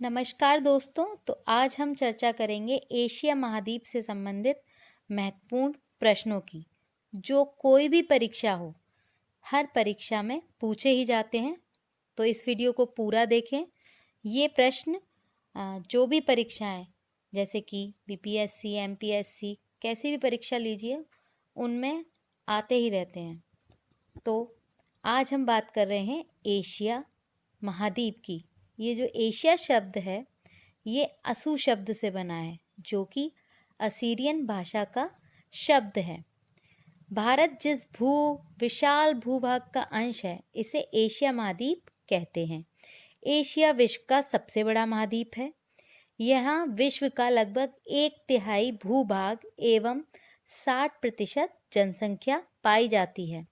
नमस्कार दोस्तों। तो आज हम चर्चा करेंगे एशिया महाद्वीप से संबंधित महत्वपूर्ण प्रश्नों की, जो कोई भी परीक्षा हो, हर परीक्षा में पूछे ही जाते हैं। तो इस वीडियो को पूरा देखें। ये प्रश्न जो भी परीक्षाएं, जैसे कि बीपीएससी, एमपीएससी, कैसी भी परीक्षा लीजिए, उनमें आते ही रहते हैं। तो आज हम बात कर रहे हैं एशिया महाद्वीप की। ये जो एशिया शब्द है, ये असु शब्द से बना है, जो कि असीरियन भाषा का शब्द है। भारत जिस विशाल भूभाग का अंश है, इसे एशिया महाद्वीप कहते हैं। एशिया विश्व का सबसे बड़ा महाद्वीप है। यहाँ विश्व का लगभग 1/3 भूभाग एवं 60% जनसंख्या पाई जाती है।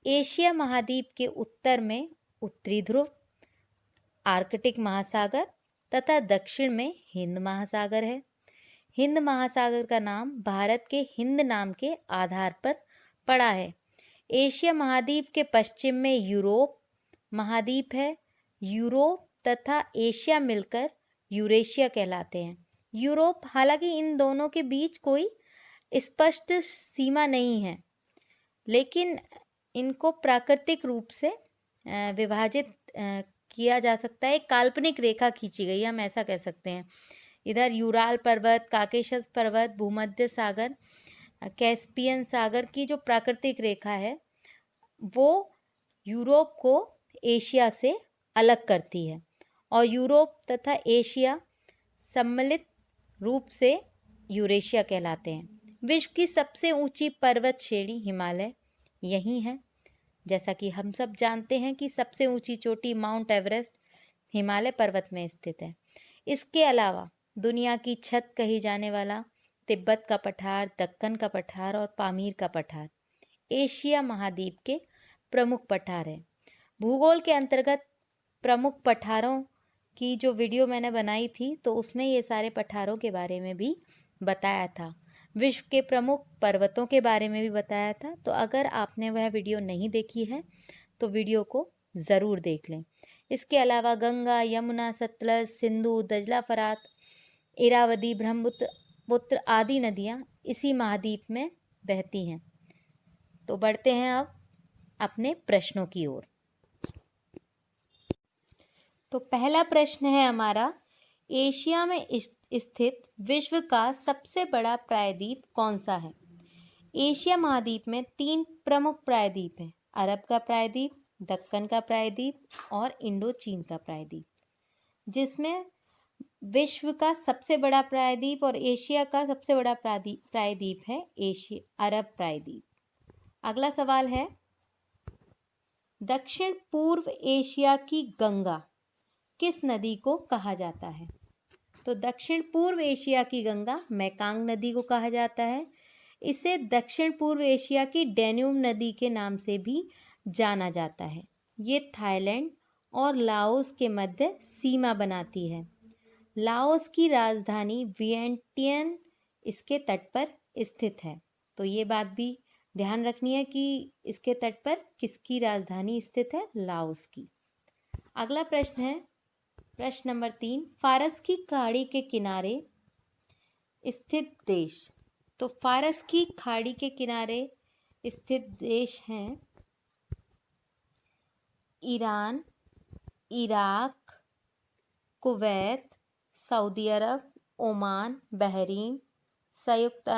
एशिया महाद्वीप के उत्तर में उत्तरी ध्रुव, आर्कटिक महासागर तथा दक्षिण में हिंद महासागर है। हिंद महासागर का नाम भारत के हिंद नाम के आधार पर पड़ा है। एशिया महाद्वीप के पश्चिम में यूरोप महाद्वीप है। यूरोप तथा एशिया मिलकर यूरेशिया कहलाते हैं। यूरोप, हालांकि इन दोनों के बीच कोई स्पष्ट सीमा नहीं है, लेकिन इनको प्राकृतिक रूप से विभाजित किया जा सकता है। एक काल्पनिक रेखा खींची गई, हम ऐसा कह सकते हैं। इधर यूराल पर्वत, काकेशस पर्वत, भूमध्य सागर, कैस्पियन सागर की जो प्राकृतिक रेखा है, वो यूरोप को एशिया से अलग करती है, और यूरोप तथा एशिया सम्मिलित रूप से यूरेशिया कहलाते हैं। विश्व की सबसे ऊंची पर्वत श्रेणी हिमालय यही है। जैसा कि हम सब जानते हैं कि सबसे ऊंची चोटी माउंट एवरेस्ट हिमालय पर्वत में स्थित है। इसके अलावा दुनिया की छत कही जाने वाला तिब्बत का पठार, दक्कन का पठार और पामीर का पठार एशिया महाद्वीप के प्रमुख पठार हैं। भूगोल के अंतर्गत प्रमुख पठारों की जो वीडियो मैंने बनाई थी, तो उसमें ये सारे पठारों के बारे में भी बताया था। विश्व के प्रमुख पर्वतों के बारे में भी बताया था। तो अगर आपने वह वीडियो नहीं देखी है, तो वीडियो को ज़रूर देख लें। इसके अलावा गंगा, यमुना, सतलज, सिंधु, दजला, फरात, इरावदी, ब्रह्मपुत्र आदि नदियाँ इसी महाद्वीप में बहती हैं। तो बढ़ते हैं अब अपने प्रश्नों की ओर। तो पहला प्रश्न है हमारा, एशिया में स्थित विश्व का सबसे बड़ा प्रायद्वीप कौन सा है? एशिया महाद्वीप में 3 प्रमुख प्रायद्वीप हैं: अरब का प्रायद्वीप, दक्कन का प्रायद्वीप और इंडो चीन का प्रायद्वीप, जिसमें विश्व का सबसे बड़ा प्रायद्वीप और एशिया का सबसे बड़ा प्रायद्वीप है अरब प्रायद्वीप। अगला सवाल है, दक्षिण पूर्व एशिया की गंगा किस नदी को कहा जाता है? तो दक्षिण पूर्व एशिया की गंगा मेकांग नदी को कहा जाता है। इसे दक्षिण पूर्व एशिया की डैन्यूब नदी के नाम से भी जाना जाता है। ये थाईलैंड और लाओस के मध्य सीमा बनाती है। लाओस की राजधानी वियंटियन इसके तट पर स्थित है। तो ये बात भी ध्यान रखनी है कि इसके तट पर किसकी राजधानी स्थित है? लाओस की। अगला प्रश्न है, प्रश्न नंबर 3, फारस की खाड़ी के किनारे स्थित देश। तो फारस की खाड़ी के किनारे स्थित देश हैं ईरान, इराक, कुवैत, सऊदी अरब, ओमान, बहरीन, संयुक्त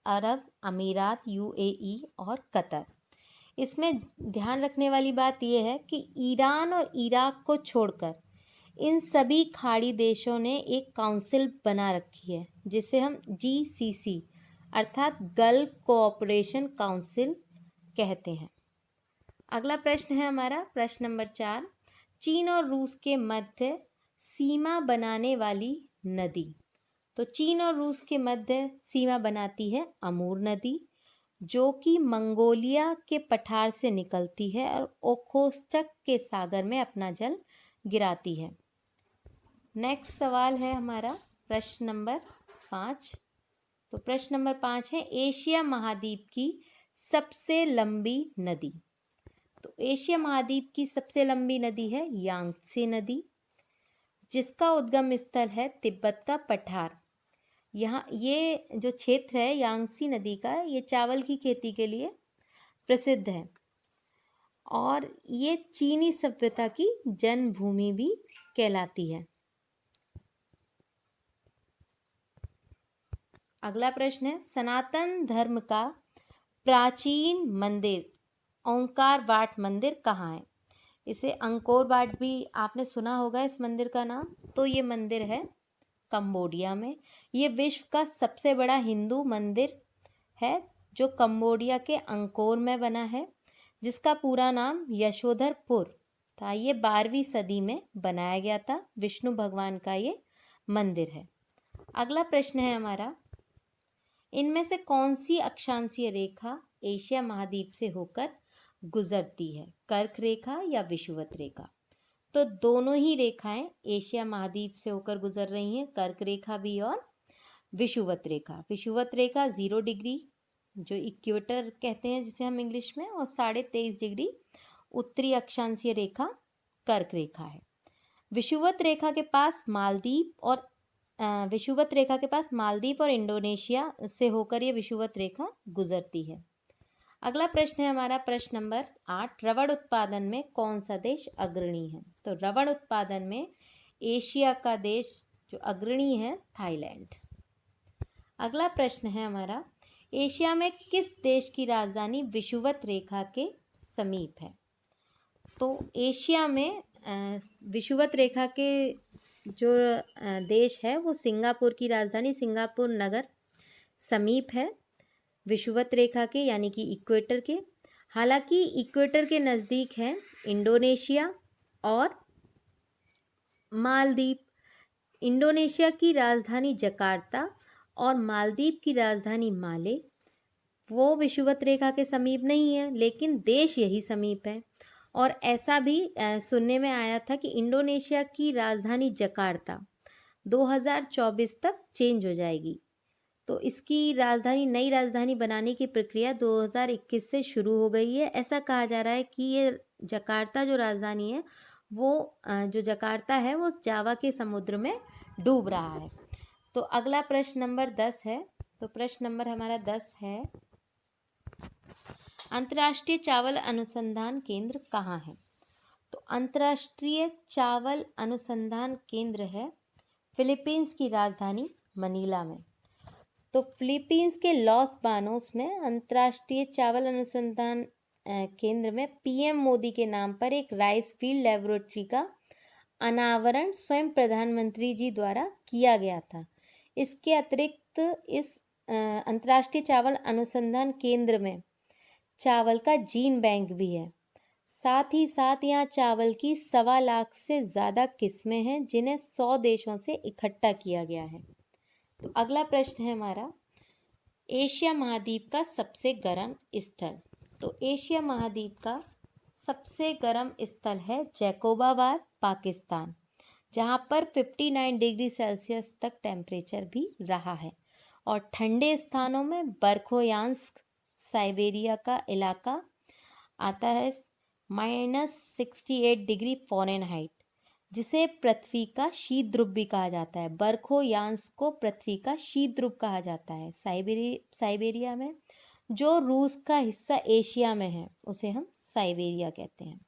अरब अमीरात यूएई और कतर। इसमें ध्यान रखने वाली बात यह है कि ईरान और इराक को छोड़कर इन सभी खाड़ी देशों ने एक काउंसिल बना रखी है, जिसे हम GCC अर्थात गल्फ कोऑपरेशन काउंसिल कहते हैं। अगला प्रश्न है हमारा, प्रश्न नंबर 4, चीन और रूस के मध्य सीमा बनाने वाली नदी। तो चीन और रूस के मध्य सीमा बनाती है अमूर नदी, जो कि मंगोलिया के पठार से निकलती है और ओखोत्स्क के सागर में अपना जल गिराती है। नेक्स्ट सवाल है हमारा प्रश्न नंबर 5। तो प्रश्न नंबर 5 है, एशिया महाद्वीप की सबसे लंबी नदी। तो एशिया महाद्वीप की सबसे लंबी नदी है यांगत्से नदी। जिसका उद्गम स्थल है तिब्बत का पठार। यहाँ ये जो क्षेत्र है यांगसी नदी का, ये चावल की खेती के लिए प्रसिद्ध है और ये चीनी सभ्यता की जन्मभूमि भी कहलाती है। अगला प्रश्न है, सनातन धर्म का प्राचीन मंदिर ओंकार वाट मंदिर कहाँ है? इसे अंकोर वाट भी आपने सुना होगा इस मंदिर का नाम। तो ये मंदिर है कंबोडिया में। ये विश्व का सबसे बड़ा हिंदू मंदिर है जो कंबोडिया के अंकोर में बना है, जिसका पूरा नाम यशोधरपुर था। ये 12वीं सदी में बनाया गया था। विष्णु भगवान का ये मंदिर है। अगला प्रश्न है हमारा, इनमें से कौन सी अक्षांशीय रेखा एशिया महाद्वीप से होकर गुजरती है? कर्क रेखा या विषुवत रेखा? तो दोनों ही रेखाएं एशिया महाद्वीप से होकर गुजर रही हैं, कर्क रेखा भी और विषुवत रेखा। विषुवत रेखा 0 डिग्री जो इक्वेटर कहते हैं जिसे हम इंग्लिश में, और 23.5 डिग्री उत्तरी अक्षांशीय रेखा कर्क रेखा है। विषुवत रेखा के पास मालदीव और इंडोनेशिया से होकर ये विषुवत रेखा गुजरती है। अगला प्रश्न है हमारा प्रश्न नंबर 8, रबड़ उत्पादन में कौन सा देश अग्रणी है? तो रबड़ उत्पादन में एशिया का देश जो अग्रणी है थाईलैंड। अगला प्रश्न है हमारा, एशिया में किस देश की राजधानी विषुवत रेखा के समीप है? तो एशिया में विषुवत रेखा के जो देश है वो सिंगापुर की राजधानी सिंगापुर नगर समीप है विषुवत रेखा के, यानी कि इक्वेटर के। हालांकि इक्वेटर के नज़दीक है इंडोनेशिया और मालदीव। इंडोनेशिया की राजधानी जकार्ता और मालदीव की राजधानी माले, वो विषुवत रेखा के समीप नहीं है, लेकिन देश यही समीप है। और ऐसा भी सुनने में आया था कि इंडोनेशिया की राजधानी जकार्ता 2024 तक चेंज हो जाएगी। तो इसकी नई राजधानी बनाने की प्रक्रिया 2021 से शुरू हो गई है। ऐसा कहा जा रहा है कि ये जकार्ता जो राजधानी है वो जो जकार्ता है वो जावा के समुद्र में डूब रहा है। तो अगला प्रश्न नंबर 10 है। तो प्रश्न नंबर हमारा 10 है, अंतर्राष्ट्रीय चावल अनुसंधान केंद्र कहाँ है? तो अंतर्राष्ट्रीय चावल अनुसंधान केंद्र है फिलीपींस की राजधानी मनीला में। तो फिलीपींस के लॉस बानोस में अंतर्राष्ट्रीय चावल अनुसंधान केंद्र में पीएम मोदी के नाम पर एक राइस फील्ड लेबोरेटरी का अनावरण स्वयं प्रधानमंत्री जी द्वारा किया गया था। इसके अतिरिक्त इस अंतर्राष्ट्रीय चावल अनुसंधान केंद्र में चावल का जीन बैंक भी है। साथ ही साथ यहाँ चावल की 1.25 लाख से ज़्यादा किस्में हैं जिन्हें 100 देशों से इकट्ठा किया गया है। तो अगला प्रश्न है हमारा, एशिया महाद्वीप का सबसे गर्म स्थल। तो एशिया महाद्वीप का सबसे गर्म स्थल है जैकोबाबाद पाकिस्तान, जहाँ पर 59 डिग्री सेल्सियस तक टेम्परेचर भी रहा है। और ठंडे स्थानों में बरखोयांस्क साइबेरिया का इलाका आता है -68 डिग्री फ़ारेनहाइट, जिसे पृथ्वी का शीत ध्रुव भी कहा जाता है। बरखोयांस्क को पृथ्वी का शीत ध्रुव कहा जाता है। साइबेरिया में जो रूस का हिस्सा एशिया में है उसे हम साइबेरिया कहते हैं।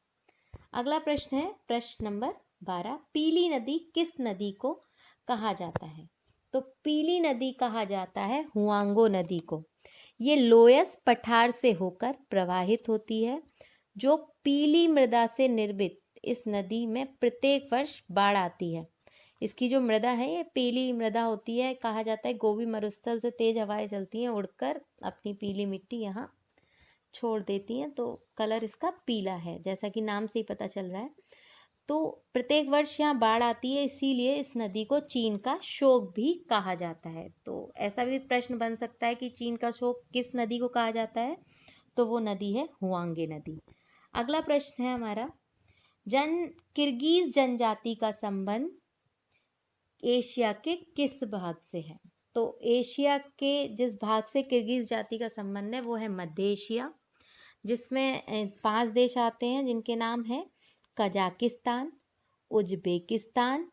अगला प्रश्न है प्रश्न नंबर 12, पीली नदी किस नदी को कहा जाता है? तो पीली नदी कहा जाता है हुआंगो नदी को। ये लोयस पठार से होकर प्रवाहित होती है। जो पीली मृदा से निर्मित इस नदी में प्रत्येक वर्ष बाढ़ आती है। इसकी जो मृदा है ये पीली मृदा होती है। कहा जाता है गोबी मरुस्थल से तेज हवाएं चलती हैं, उड़कर अपनी पीली मिट्टी यहाँ छोड़ देती हैं, तो कलर इसका पीला है, जैसा कि नाम से ही पता चल रहा है। तो प्रत्येक वर्ष यहाँ बाढ़ आती है, इसीलिए इस नदी को चीन का शोक भी कहा जाता है। तो ऐसा भी प्रश्न बन सकता है कि चीन का शोक किस नदी को कहा जाता है? तो वो नदी है हुआंगे नदी। अगला प्रश्न है हमारा, किर्गिज जनजाति का संबंध एशिया के किस भाग से है? तो एशिया के जिस भाग से किर्गिज जाति का संबंध है वो है मध्य एशिया, जिसमें 5 देश आते हैं जिनके नाम है कजाकिस्तान, उज्बेकिस्तान,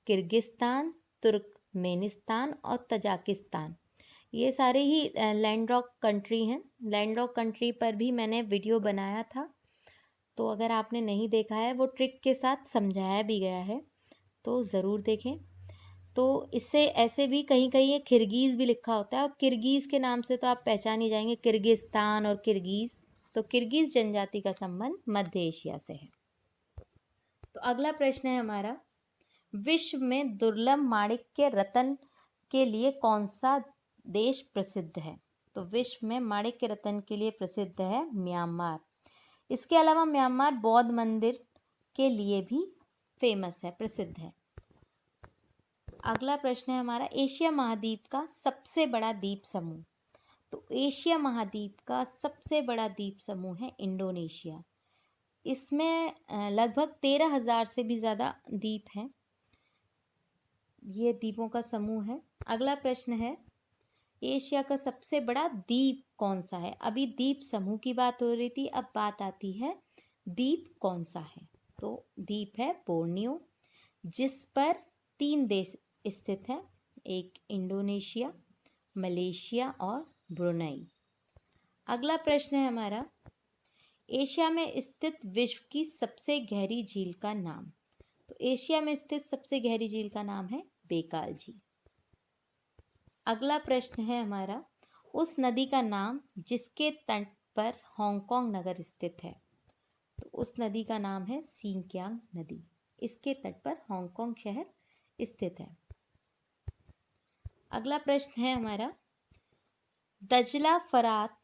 किर्गिस्तान, तुर्कमेनिस्तान और तजाकिस्तान। ये सारे ही लैंडलॉक कंट्री हैं। लैंडलॉक कंट्री पर भी मैंने वीडियो बनाया था, तो अगर आपने नहीं देखा है, वो ट्रिक के साथ समझाया भी गया है, तो ज़रूर देखें। तो इससे ऐसे भी कहीं कहीं ये किर्गीज़ भी लिखा होता है, और किर्गीज़ के नाम से तो आप पहचान ही जाएंगे, किर्गिस्तान और किर्गीज़। तो किर्गीज़ जनजाति का संबंध मध्य एशिया से है। तो अगला प्रश्न है हमारा, विश्व में दुर्लभ माणिक्य रत्न के लिए कौन सा देश प्रसिद्ध है? तो विश्व में माणिक्य रत्न के लिए प्रसिद्ध है म्यांमार। इसके अलावा म्यांमार बौद्ध मंदिर के लिए भी फेमस है, प्रसिद्ध है। अगला प्रश्न है हमारा, एशिया महाद्वीप का सबसे बड़ा द्वीप समूह। तो एशिया महाद्वीप का सबसे बड़ा द्वीप समूह है इंडोनेशिया। इसमें लगभग 13,000 से भी ज़्यादा द्वीप हैं। ये द्वीपों का समूह है। अगला प्रश्न है, एशिया का सबसे बड़ा द्वीप कौन सा है? अभी द्वीप समूह की बात हो रही थी, अब बात आती है द्वीप कौन सा है। तो द्वीप है बोर्नियो, जिस पर 3 देश स्थित हैं, एक इंडोनेशिया, मलेशिया और ब्रुनई। अगला प्रश्न है हमारा, एशिया में स्थित विश्व की सबसे गहरी झील का नाम। तो एशिया में स्थित सबसे गहरी झील का नाम है बेकाल झील। अगला प्रश्न है हमारा, उस नदी का नाम जिसके तट पर हांगकांग नगर स्थित है। तो उस नदी का नाम है सिंकियांग नदी। इसके तट पर हांगकांग शहर स्थित है। अगला प्रश्न है हमारा, दजला फरात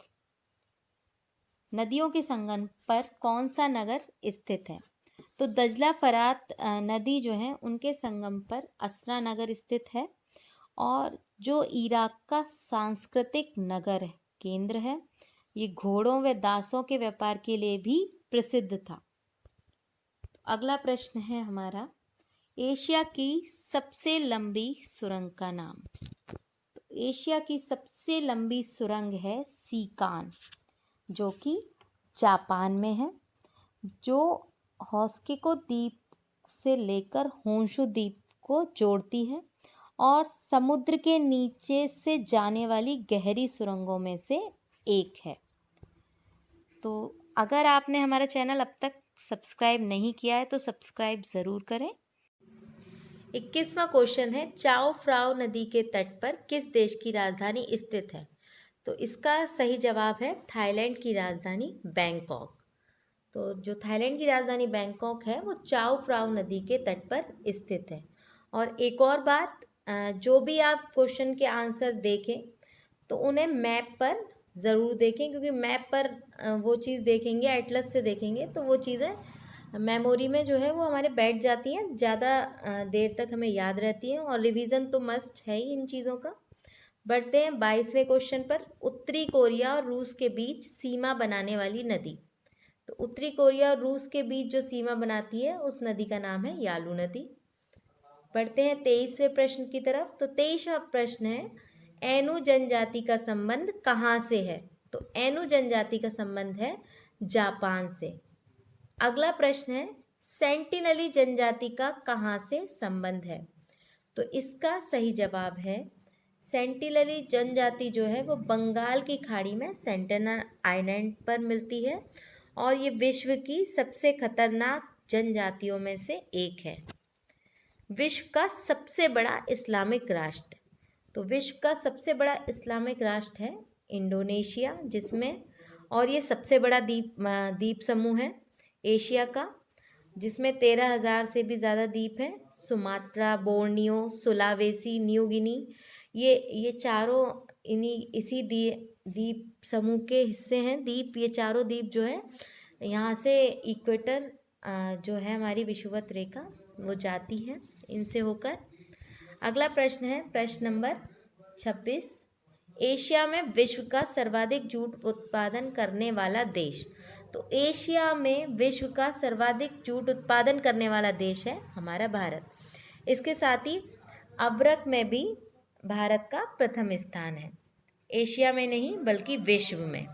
नदियों के संगम पर कौन सा नगर स्थित है? तो दजला फरात नदी जो है, उनके संगम पर अस्रा नगर स्थित है, और जो इराक का सांस्कृतिक नगर है, केंद्र है। ये घोड़ों व दासों के व्यापार के लिए भी प्रसिद्ध था। अगला प्रश्न है हमारा, एशिया की सबसे लंबी सुरंग का नाम। तो एशिया की सबसे लंबी सुरंग है सीकान, जो कि जापान में है, जो होस्किको द्वीप से लेकर होंशु द्वीप को जोड़ती है और समुद्र के नीचे से जाने वाली गहरी सुरंगों में से एक है। तो अगर आपने हमारा चैनल अब तक सब्सक्राइब नहीं किया है, तो सब्सक्राइब ज़रूर करें। 21वां क्वेश्चन है, चाओ फ्राओ नदी के तट पर किस देश की राजधानी स्थित है? तो इसका सही जवाब है थाईलैंड की राजधानी बैंकॉक। तो जो थाईलैंड की राजधानी बैंकॉक है, वो चाओ फ्राओ नदी के तट पर स्थित है। और एक और बात, जो भी आप क्वेश्चन के आंसर देखें, तो उन्हें मैप पर ज़रूर देखें, क्योंकि मैप पर वो चीज़ देखेंगे, एटलस से देखेंगे, तो वो चीज़ें मेमोरी में जो है वो हमारे बैठ जाती हैं, ज़्यादा देर तक हमें याद रहती हैं, और रिवीजन तो मस्ट है ही इन चीज़ों का। बढ़ते हैं 22वें क्वेश्चन पर, उत्तरी कोरिया और रूस के बीच सीमा बनाने वाली नदी। तो उत्तरी कोरिया और रूस के बीच जो सीमा बनाती है, उस नदी का नाम है यालू नदी। बढ़ते हैं 23वें प्रश्न की तरफ। तो 23वां प्रश्न है, एनु जनजाति का संबंध कहाँ से है? तो एनु जनजाति का संबंध है जापान से। अगला प्रश्न है, सेंटिनली जनजाति का कहाँ से संबंध है? तो इसका सही जवाब है, सेंटिनली जनजाति जो है वो बंगाल की खाड़ी में सेंटिनल आइलैंड पर मिलती है, और ये विश्व की सबसे खतरनाक जनजातियों में से एक है। विश्व का सबसे बड़ा इस्लामिक राष्ट्र। तो विश्व का सबसे बड़ा इस्लामिक राष्ट्र है इंडोनेशिया, जिसमें, और ये सबसे बड़ा द्वीप समूह है एशिया का, जिसमें 13,000 से भी ज़्यादा द्वीप हैं। Sumatra, Borneo, Sulawesi, New Guinea, ये चारों इसी द्वीप समूह के हिस्से हैं। ये चारों द्वीप जो है, यहाँ से इक्वेटर जो है हमारी विषुवत रेखा, वो जाती है इनसे होकर। अगला प्रश्न है प्रश्न नंबर 26, एशिया में विश्व का सर्वाधिक जूट उत्पादन करने वाला देश। तो एशिया में विश्व का सर्वाधिक जूट उत्पादन करने वाला देश है हमारा भारत। इसके साथ ही अभ्रक में भी भारत का प्रथम स्थान है, एशिया में नहीं बल्कि विश्व में।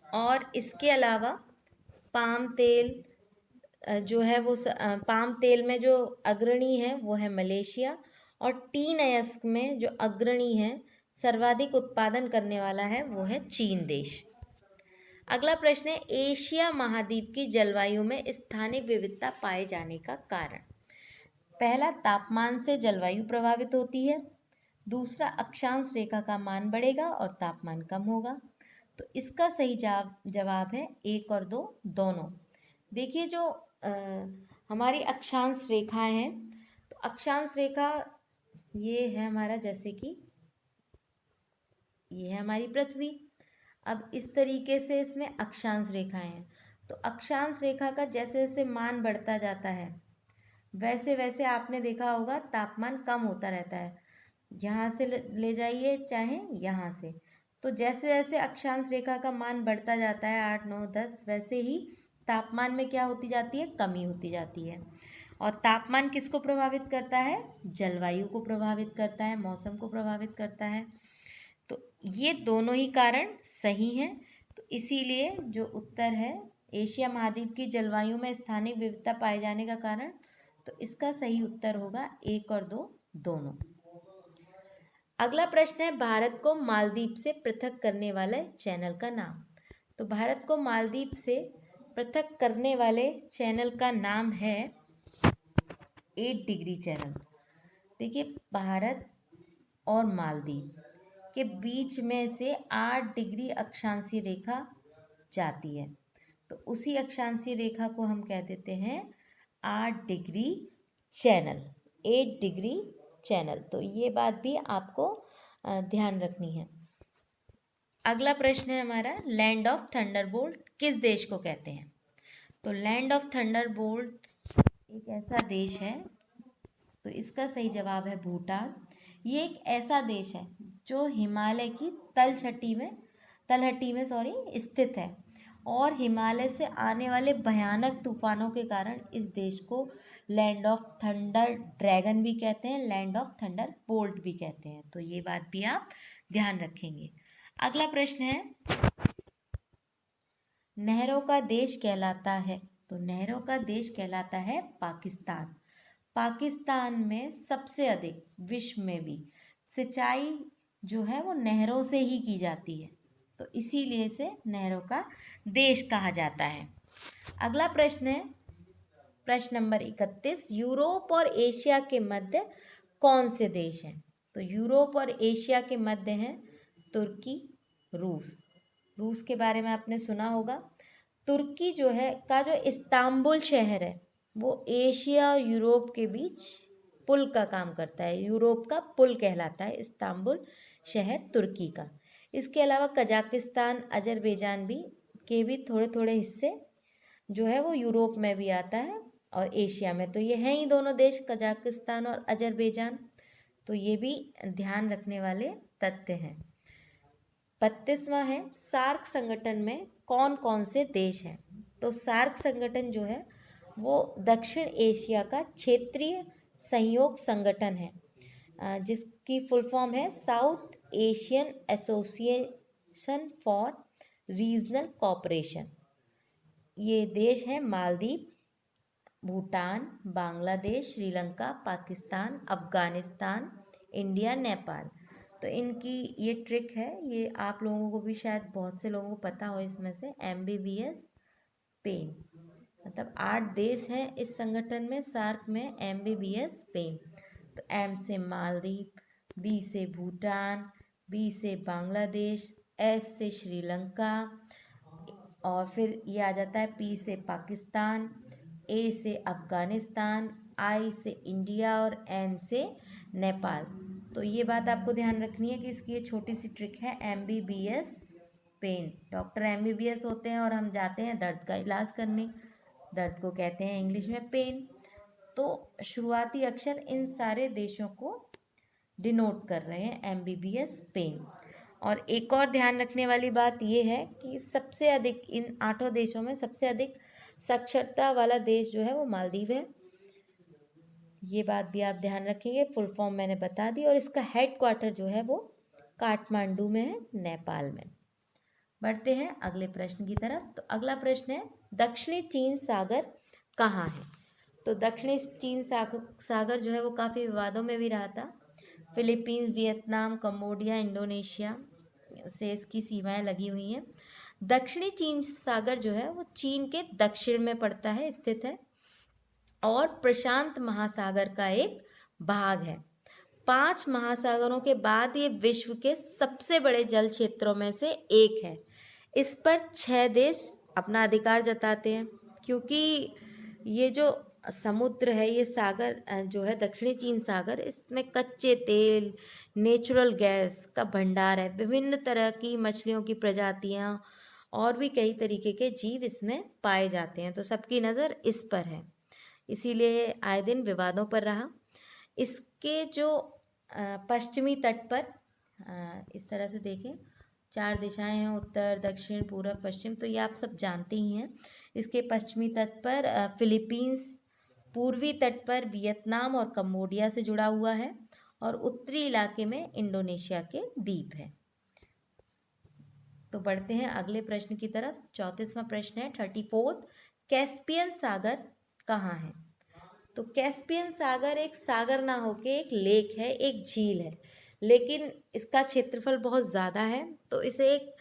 और इसके अलावा पाम तेल, जो है वो पाम तेल में जो अग्रणी है वो है मलेशिया, और टीन अयस्क में जो अग्रणी है, सर्वाधिक उत्पादन करने वाला है, वो है चीन देश। अगला प्रश्न है, एशिया महाद्वीप की जलवायु में स्थानिक विविधता पाए जाने का कारण। पहला, तापमान से जलवायु प्रभावित होती है। दूसरा, अक्षांश रेखा का मान बढ़ेगा और तापमान कम होगा। तो इसका सही जवाब है 1 और 2 दोनों। देखिए जो हमारी अक्षांश रेखा है, तो अक्षांश रेखा ये है हमारा, जैसे कि ये है हमारी पृथ्वी। अब इस तरीके से इसमें अक्षांश रेखाएं हैं। तो अक्षांश रेखा का जैसे जैसे मान बढ़ता जाता है, वैसे वैसे आपने देखा होगा तापमान कम होता रहता है। यहाँ से ले जाइए चाहे यहाँ से, तो जैसे जैसे अक्षांश रेखा का मान बढ़ता जाता है 8, 9, 10, वैसे ही तापमान में क्या होती जाती है, कमी होती जाती है। और तापमान किसको प्रभावित करता है, जलवायु को प्रभावित करता है, मौसम को प्रभावित करता है। तो ये दोनों ही कारण सही हैं। तो इसीलिए जो उत्तर है, एशिया महाद्वीप की जलवायु में स्थानिक विविधता पाए जाने का कारण, तो इसका सही उत्तर होगा 1 और 2 दोनों। अगला प्रश्न है, भारत को मालदीव से पृथक करने वाले चैनल का नाम। तो भारत को मालदीव से पृथक करने वाले चैनल का नाम है 8 डिग्री चैनल। देखिए, भारत और मालदीव के बीच में से 8 डिग्री अक्षांशीय रेखा जाती है। तो उसी अक्षांशीय रेखा को हम कह देते हैं 8 डिग्री चैनल, 8 डिग्री चैनल। तो ये बात भी आपको ध्यान रखनी है। अगला प्रश्न है हमारा, लैंड ऑफ थंडरबोल्ट किस देश को कहते हैं। तो लैंड ऑफ थंडरबोल्ट एक ऐसा देश है, तो इसका सही जवाब है भूटान। ये एक ऐसा देश है जो हिमालय की तलहटी में स्थित है, और हिमालय से आने वाले भयानक तूफानों के कारण इस देश को लैंड ऑफ थंडर ड्रैगन भी कहते हैं, लैंड ऑफ थंडर बोल्ट भी कहते हैं। तो ये बात भी आप ध्यान रखेंगे। अगला प्रश्न है, नहरों का देश कहलाता है। तो नहरों का देश कहलाता है पाकिस्तान। पाकिस्तान में सबसे अधिक विश्व में भी सिंचाई जो है वो नहरों से ही की जाती है, तो इसीलिए इसे नहरों का देश कहा जाता है। अगला प्रश्न है, प्रश्न नंबर 31, यूरोप और एशिया के मध्य कौन से देश हैं। तो यूरोप और एशिया के मध्य हैं तुर्की, रूस के बारे में आपने सुना होगा। तुर्की जो है का जो इस्तांबुल शहर है, वो एशिया और यूरोप के बीच पुल का काम करता है, यूरोप का पुल कहलाता है इस्तांबुल शहर तुर्की का। इसके अलावा कजाकिस्तान, अजरबैजान के भी थोड़े थोड़े हिस्से जो है वो यूरोप में भी आता है और एशिया में। तो ये हैं ही दोनों देश, कजाकिस्तान और अजरबैजान। तो ये भी ध्यान रखने वाले तथ्य हैं। 32वां है, सार्क संगठन में कौन कौन से देश हैं। तो सार्क संगठन जो है वो दक्षिण एशिया का क्षेत्रीय सहयोग संगठन है, जिसकी फुल फॉर्म है south Asian association for regional cooperation. ये देश है मालदीव, भूटान, बांग्लादेश, श्रीलंका, पाकिस्तान, अफगानिस्तान, इंडिया, नेपाल। तो इनकी ये ट्रिक है, ये आप लोगों को भी शायद बहुत से लोगों को पता हो इसमें से, MBBS पेन, मतलब 8 देश हैं इस संगठन में, सार्क में, MBBS पेन। तो M से मालदीव, B से भूटान, B से बांग्लादेश, S से श्रीलंका, और फिर ये आ जाता है P से पाकिस्तान, A से अफगानिस्तान, I से इंडिया और N से नेपाल। तो ये बात आपको ध्यान रखनी है कि इसकी ये छोटी सी ट्रिक है, MBBS पेन। डॉक्टर MBBS होते हैं और हम जाते हैं दर्द का इलाज करने, दर्द को कहते हैं इंग्लिश में पेन। तो शुरुआती अक्षर इन सारे देशों को डिनोट कर रहे हैं, MBBS पेन। और एक और ध्यान रखने वाली बात ये है कि सबसे अधिक इन 8 देशों में सबसे अधिक साक्षरता वाला देश जो है वो मालदीव है। ये बात भी आप ध्यान रखेंगे, फुल फॉर्म मैंने बता दी, और इसका हेडक्वार्टर जो है वो काठमांडू में है, नेपाल में। बढ़ते हैं अगले प्रश्न की तरफ। तो अगला प्रश्न है, दक्षिणी चीन सागर कहाँ है? तो दक्षिणी चीन सागर जो है वो काफ़ी विवादों में भी रहा था। फिलीपींस, वियतनाम, कंबोडिया, इंडोनेशिया से इसकी सीमाएं लगी हुई हैं। दक्षिणी चीन सागर जो है वो चीन के दक्षिण में पड़ता है, स्थित है, और प्रशांत महासागर का एक भाग है। 5 महासागरों के बाद ये विश्व के सबसे बड़े जल क्षेत्रों में से एक है। इस पर 6 देश अपना अधिकार जताते हैं, क्योंकि ये जो समुद्र है, ये सागर जो है दक्षिणी चीन सागर, इसमें कच्चे तेल, नेचुरल गैस का भंडार है। विभिन्न तरह की मछलियों की प्रजातियां और भी कई तरीके के जीव इसमें पाए जाते हैं, तो सबकी नज़र इस पर है, इसीलिए आए दिन विवादों पर रहा। इसके जो पश्चिमी तट पर इस तरह से देखें, 4 दिशाएं हैं, उत्तर, दक्षिण, पूर्व, पश्चिम, तो ये आप सब जानते ही हैं। इसके पश्चिमी तट पर फिलीपींस, पूर्वी तट पर वियतनाम और कंबोडिया से जुड़ा हुआ है, और उत्तरी इलाके में इंडोनेशिया के द्वीप हैं। तो बढ़ते हैं अगले प्रश्न की तरफ। 34वां प्रश्न है 34th, कैस्पियन सागर कहाँ है? तो कैस्पियन सागर एक सागर ना होके एक लेक है, एक झील है, लेकिन इसका क्षेत्रफल बहुत ज़्यादा है, तो इसे एक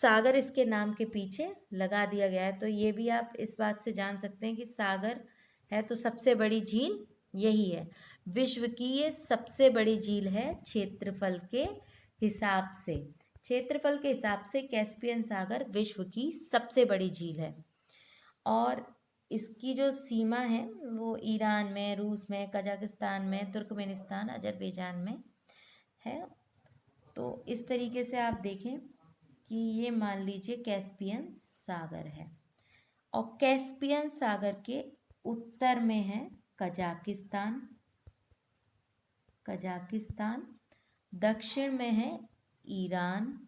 सागर इसके नाम के पीछे लगा दिया गया है। तो ये भी आप इस बात से जान सकते हैं कि सागर है तो सबसे बड़ी झील यही है। विश्व की ये सबसे बड़ी झील है क्षेत्रफल के हिसाब से। क्षेत्रफल के हिसाब से कैस्पियन सागर विश्व की सबसे बड़ी झील है, और इसकी जो सीमा है वो ईरान में, रूस में, कजाकिस्तान में, तुर्कमेनिस्तान, अजरबैजान में है। तो इस तरीके से आप देखें कि ये मान लीजिए कैस्पियन सागर है, और कैस्पियन सागर के उत्तर में है कजाकिस्तान, दक्षिण में है ईरान,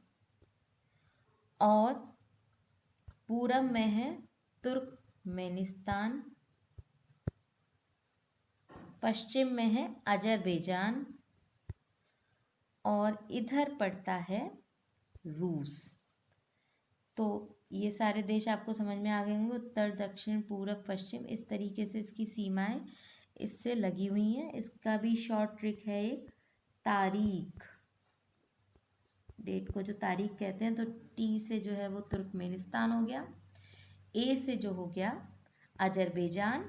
और पूरब में है तुर्कमेनिस्तान, पश्चिम में है अजरबैजान, और इधर पड़ता है रूस। तो ये सारे देश आपको समझ में आ गए होंगे, उत्तर, दक्षिण, पूरब, पश्चिम, इस तरीके से इसकी सीमाएं इससे लगी हुई हैं। इसका भी शॉर्ट ट्रिक है एक, तारीख, डेट को जो तारीख कहते हैं, तो टी से जो है वो तुर्कमेनिस्तान हो गया, ए से जो हो गया अजरबैजान,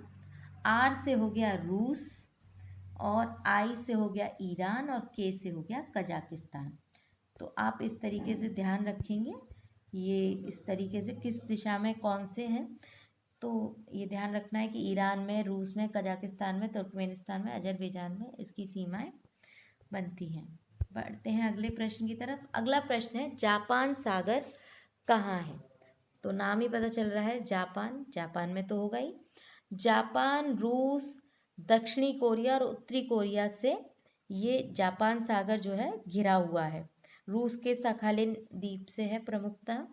आर से हो गया रूस, और आई से हो गया ईरान, और के से हो गया कजाकिस्तान। तो आप इस तरीके से ध्यान रखेंगे ये इस तरीके से किस दिशा में कौन से हैं, तो ये ध्यान रखना है कि ईरान में, रूस में, कजाकिस्तान में, तुर्कमेनिस्तान में, अजरबैजान में इसकी सीमाएं बनती हैं। बढ़ते हैं अगले प्रश्न की तरफ। अगला प्रश्न है जापान सागर कहाँ है? तो नाम ही पता चल रहा है जापान, जापान में तो होगा ही। जापान, रूस, दक्षिणी कोरिया और उत्तरी कोरिया से ये जापान सागर जो है घिरा हुआ है। रूस के सखालिन द्वीप से है प्रमुखतः,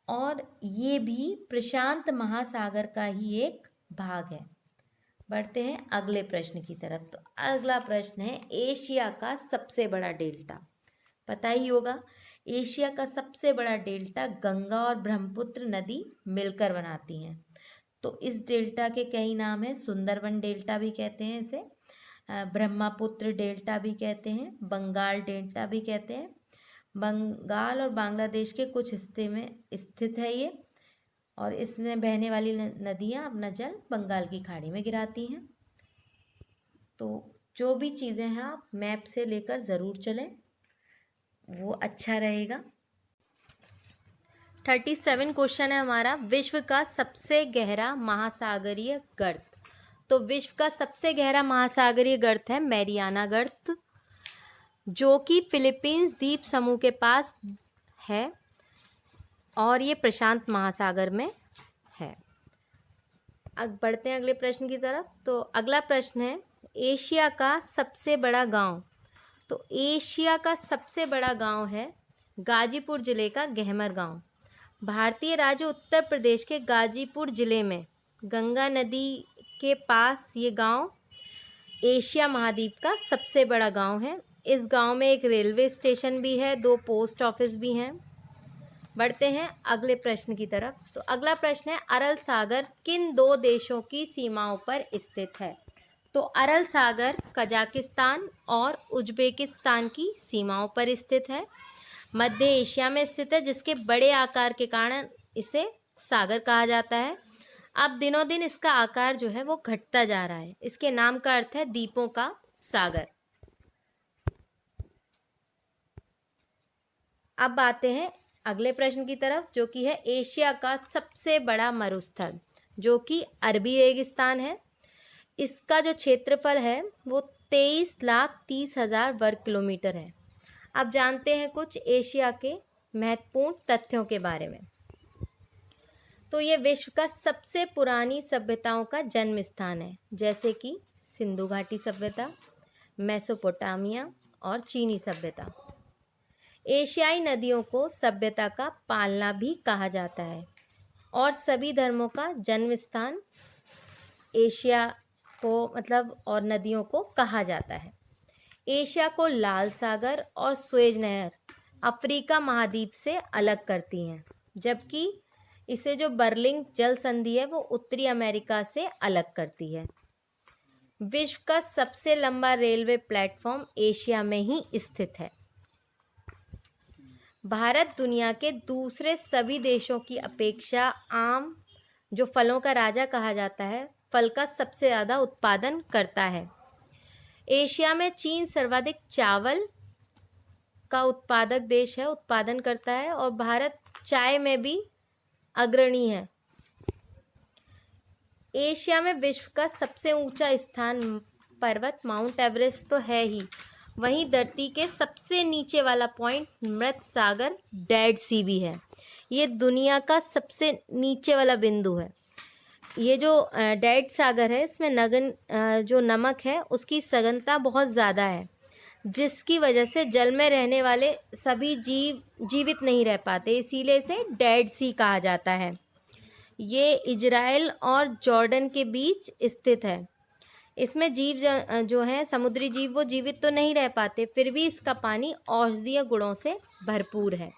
और ये भी प्रशांत महासागर का ही एक भाग है। बढ़ते हैं अगले प्रश्न की तरफ। तो अगला प्रश्न है एशिया का सबसे बड़ा डेल्टा। पता ही होगा, एशिया का सबसे बड़ा डेल्टा गंगा और ब्रह्मपुत्र नदी मिलकर बनाती हैं। तो इस डेल्टा के कई नाम हैं। सुंदरबन डेल्टा भी कहते हैं इसे, ब्रह्मपुत्र डेल्टा भी कहते हैं, बंगाल डेल्टा भी कहते हैं। बंगाल और बांग्लादेश के कुछ हिस्से में स्थित है ये, और इसमें बहने वाली नदियाँ अपना जल बंगाल की खाड़ी में गिराती हैं। तो जो भी चीज़ें हैं आप मैप से लेकर ज़रूर चलें, वो अच्छा रहेगा। 37 क्वेश्चन है हमारा, विश्व का सबसे गहरा महासागरीय गर्त। तो विश्व का सबसे गहरा महासागरीय गर्त है मैरियाना गर्त, जो कि फिलीपींस द्वीप समूह के पास है, और ये प्रशांत महासागर में है। अब बढ़ते हैं अगले प्रश्न की तरफ। तो अगला प्रश्न है एशिया का सबसे बड़ा गांव। तो एशिया का सबसे बड़ा गांव है गाजीपुर जिले का गहमर गांव। भारतीय राज्य उत्तर प्रदेश के गाजीपुर जिले में गंगा नदी के पास ये गांव एशिया महाद्वीप का सबसे बड़ा गांव है। इस गांव में एक रेलवे स्टेशन भी है, 2 पोस्ट ऑफिस भी हैं, बढ़ते हैं अगले प्रश्न की तरफ। तो अगला प्रश्न है, अरल सागर किन दो देशों की सीमाओं पर स्थित है? तो अरल सागर कजाकिस्तान और उज्बेकिस्तान की सीमाओं पर स्थित है। मध्य एशिया में स्थित है, जिसके बड़े आकार के कारण इसे सागर कहा जाता है। अब दिनों दिन इसका आकार जो है वो घटता जा रहा है। इसके नाम का अर्थ है द्वीपों का सागर। अब आते हैं अगले प्रश्न की तरफ, जो कि है एशिया का सबसे बड़ा मरुस्थल, जो कि अरबी रेगिस्तान है। इसका जो क्षेत्रफल है वो 23,30,000 वर्ग किलोमीटर है। अब जानते हैं कुछ एशिया के महत्वपूर्ण तथ्यों के बारे में। तो ये विश्व का सबसे पुरानी सभ्यताओं का जन्म स्थान है, जैसे कि सिंधु घाटी सभ्यता, मेसोपोटामिया और चीनी सभ्यता। एशियाई नदियों को सभ्यता का पालना भी कहा जाता है और सभी धर्मों का जन्म स्थान एशिया को और नदियों को कहा जाता है। एशिया को लाल सागर और सुएज नहर अफ्रीका महाद्वीप से अलग करती हैं, जबकि इसे जो बर्लिंग जल संधि है वो उत्तरी अमेरिका से अलग करती है। विश्व का सबसे लंबा रेलवे प्लेटफॉर्म एशिया में ही स्थित है। भारत दुनिया के दूसरे सभी देशों की अपेक्षा आम जो फलों का राजा कहा जाता है, फल का सबसे ज़्यादा उत्पादन करता है। एशिया में चीन सर्वाधिक चावल का उत्पादक देश है, उत्पादन करता है, और भारत चाय में भी अग्रणी है। एशिया में विश्व का सबसे ऊंचा स्थान पर्वत माउंट एवरेस्ट तो है ही, वहीं धरती के सबसे नीचे वाला पॉइंट मृत सागर डेड सी भी है। ये दुनिया का सबसे नीचे वाला बिंदु है। ये जो डेड सागर है, इसमें जो नमक है उसकी सघनता बहुत ज़्यादा है, जिसकी वजह से जल में रहने वाले सभी जीव जीवित नहीं रह पाते, इसीलिए इसे डेड सी कहा जाता है। ये इजराइल और जॉर्डन के बीच स्थित है। इसमें जीव जो हैं समुद्री जीव वो जीवित तो नहीं रह पाते, फिर भी इसका पानी औषधीय गुणों से भरपूर है।